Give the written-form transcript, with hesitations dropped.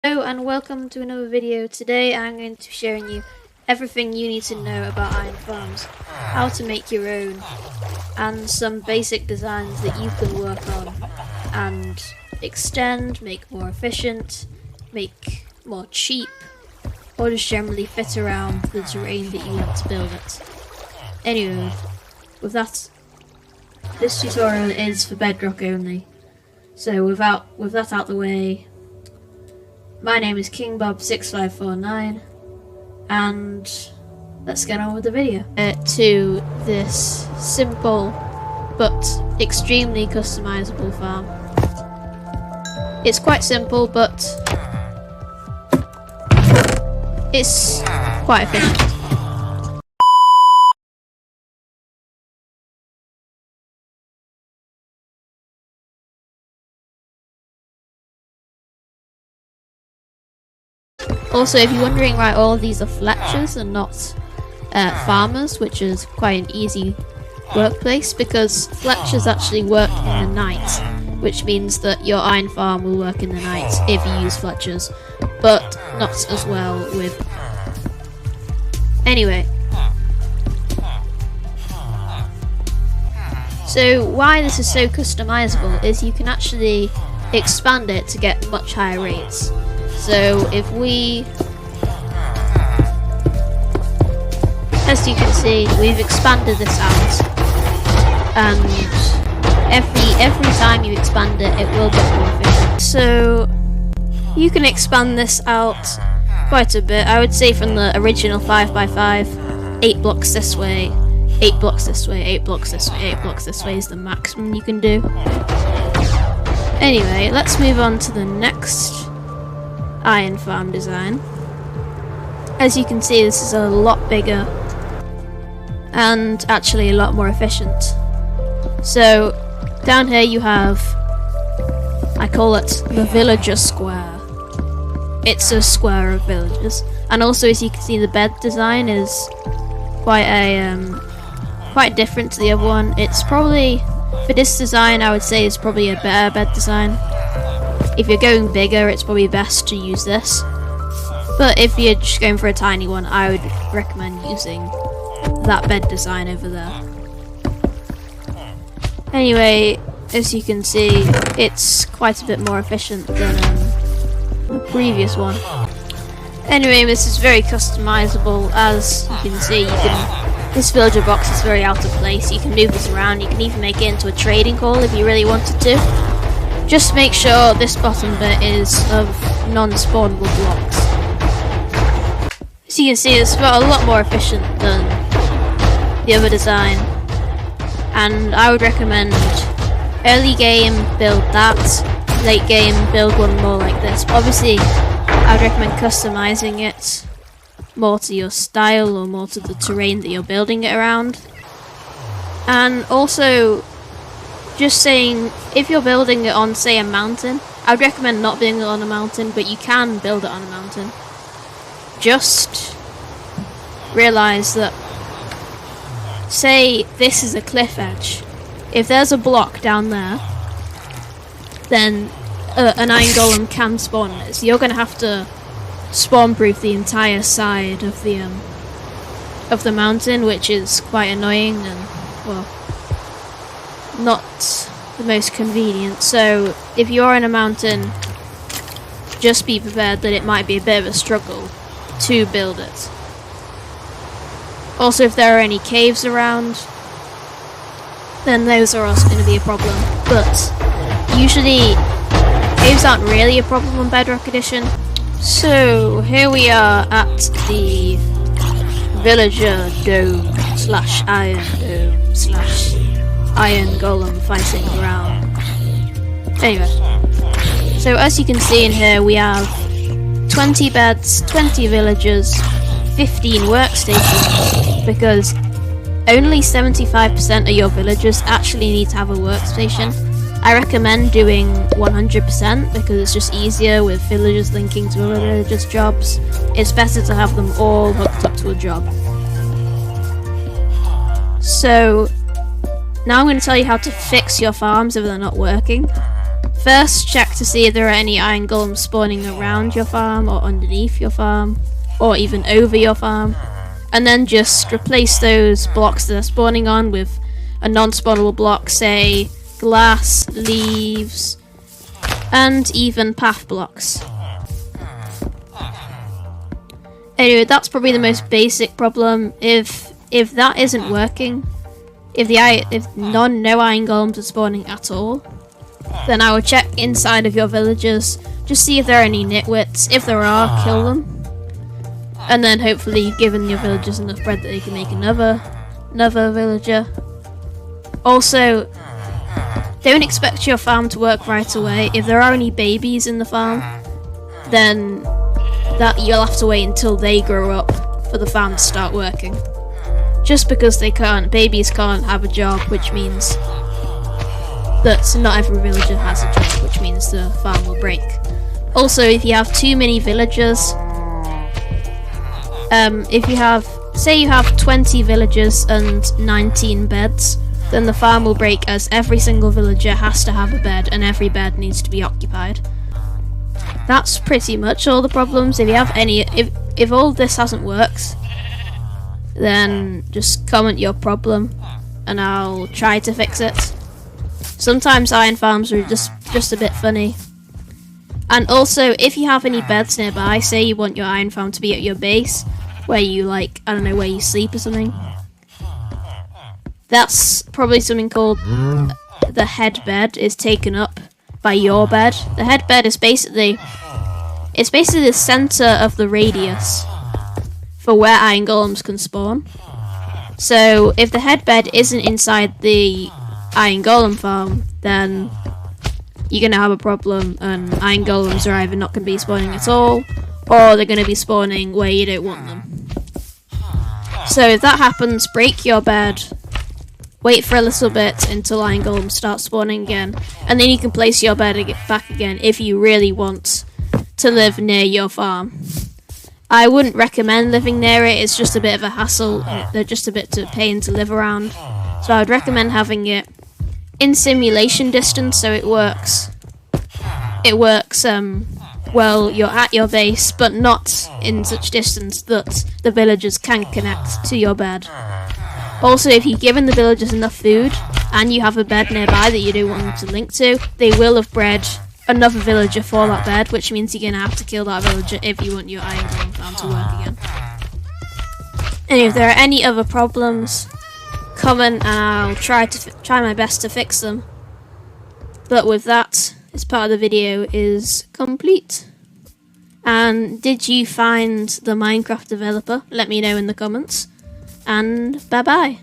Hello and welcome to another video. Today I'm going to be sharing you everything you need to know about iron farms, how to make your own, and some basic designs that you can work on and extend, make more efficient, make more cheap, or just generally fit around the terrain that you want to build it. Anyway, with that, this tutorial is for Bedrock only. So with that out the way, my name is KingBob6549, and let's get on with the video. To this simple but extremely customizable farm. It's quite simple, but it's quite efficient. Also, if you're wondering why all of these are Fletchers and not farmers, which is quite an easy workplace, because Fletchers actually work in the night, which means that your iron farm will work in the night if you use Fletchers, but not as well with... Anyway. So why this is so customizable is you can actually expand it to get much higher rates. So if we, as you can see, we've expanded this out, and every time you expand it, it will get more efficient. So you can expand this out quite a bit. I would say from the original 5x5, 8 blocks this way, 8 blocks this way, 8 blocks this way, 8 blocks this way is the maximum you can do. Anyway, let's move on to the next iron farm design. As you can see, this is a lot bigger and actually a lot more efficient. So down here you have, I call it the villager square. It's a square of villagers, and also as you can see the bed design is quite different to the other one. It's probably, for this design I would say it's probably a better bed design. If you're going bigger, it's probably best to use this. But if you're just going for a tiny one, I would recommend using that bed design over there. Anyway, as you can see, it's quite a bit more efficient than the previous one. Anyway, this is very customizable. As you can see, this villager box is very out of place. You can move this around. You can even make it into a trading hall if you really wanted to. Just make sure this bottom bit is of non-spawnable blocks. As you can see, it's a lot more efficient than the other design, and I would recommend early game build that, late game build one more like this. But obviously, I would recommend customizing it more to your style or more to the terrain that you're building it around. And also, just saying, if you're building it on, say, a mountain, I would recommend not building it on a mountain, but you can build it on a mountain. Just realize that, say this is a cliff edge. If there's a block down there, then an iron golem can spawn it. So you're going to have to spawn-proof the entire side of the mountain, which is quite annoying and, well, not the most convenient. So if you're in a mountain, just be prepared that it might be a bit of a struggle to build it. Also, if there are any caves around, then those are also going to be a problem. But usually caves aren't really a problem on Bedrock Edition. So here we are at the villager dome / iron dome / iron golem fighting ground. Anyway, so as you can see in here, we have 20 beds, 20 villagers, 15 workstations, because only 75% of your villagers actually need to have a workstation. I recommend doing 100% because it's just easier with villagers linking to other villagers' jobs. It's better to have them all hooked up to a job. So now I'm going to tell you how to fix your farms if they're not working. First, check to see if there are any iron golems spawning around your farm or underneath your farm or even over your farm, and then just replace those blocks that are spawning on with a non-spawnable block, say glass, leaves, and even path blocks. Anyway, that's probably the most basic problem. If that isn't working, if no iron golems are spawning at all, then I would check inside of your villagers, just see if there are any nitwits. If there are, kill them. And then hopefully you've given your villagers enough bread that they can make another villager. Also, don't expect your farm to work right away. If there are any babies in the farm, then that you'll have to wait until they grow up for the farm to start working. Just because babies can't have a job, which means that not every villager has a job, which means the farm will break. Also, if you have too many villagers, say you have 20 villagers and 19 beds, then the farm will break as every single villager has to have a bed and every bed needs to be occupied. That's pretty much all the problems. If you have any, if all this hasn't worked, then just comment your problem and I'll try to fix it. Sometimes iron farms are just a bit funny. And also, if you have any beds nearby, say you want your iron farm to be at your base, where you where you sleep or something, that's probably something called the head bed is taken up by your bed. The head bed is basically the center of the radius for where iron golems can spawn. So if the head bed isn't inside the iron golem farm, then you're gonna have a problem, and iron golems are either not gonna be spawning at all, or they're gonna be spawning where you don't want them. So if that happens, break your bed, wait for a little bit until iron golems start spawning again, and then you can place your bed back again if you really want to live near your farm. I wouldn't recommend living near it, it's just a bit of a hassle, they're just a bit of a pain to live around. So I would recommend having it in simulation distance, so it works. Well, you're at your base, but not in such distance that the villagers can connect to your bed. Also, if you've given the villagers enough food, and you have a bed nearby that you don't want them to link to, they will have bred another villager for that bed, which means you're going to have to kill that villager if you want your iron golem farm to work again. And if there are any other problems, comment and I'll try my best to fix them. But with that, this part of the video is complete. And did you find the Minecraft developer? Let me know in the comments. And bye bye.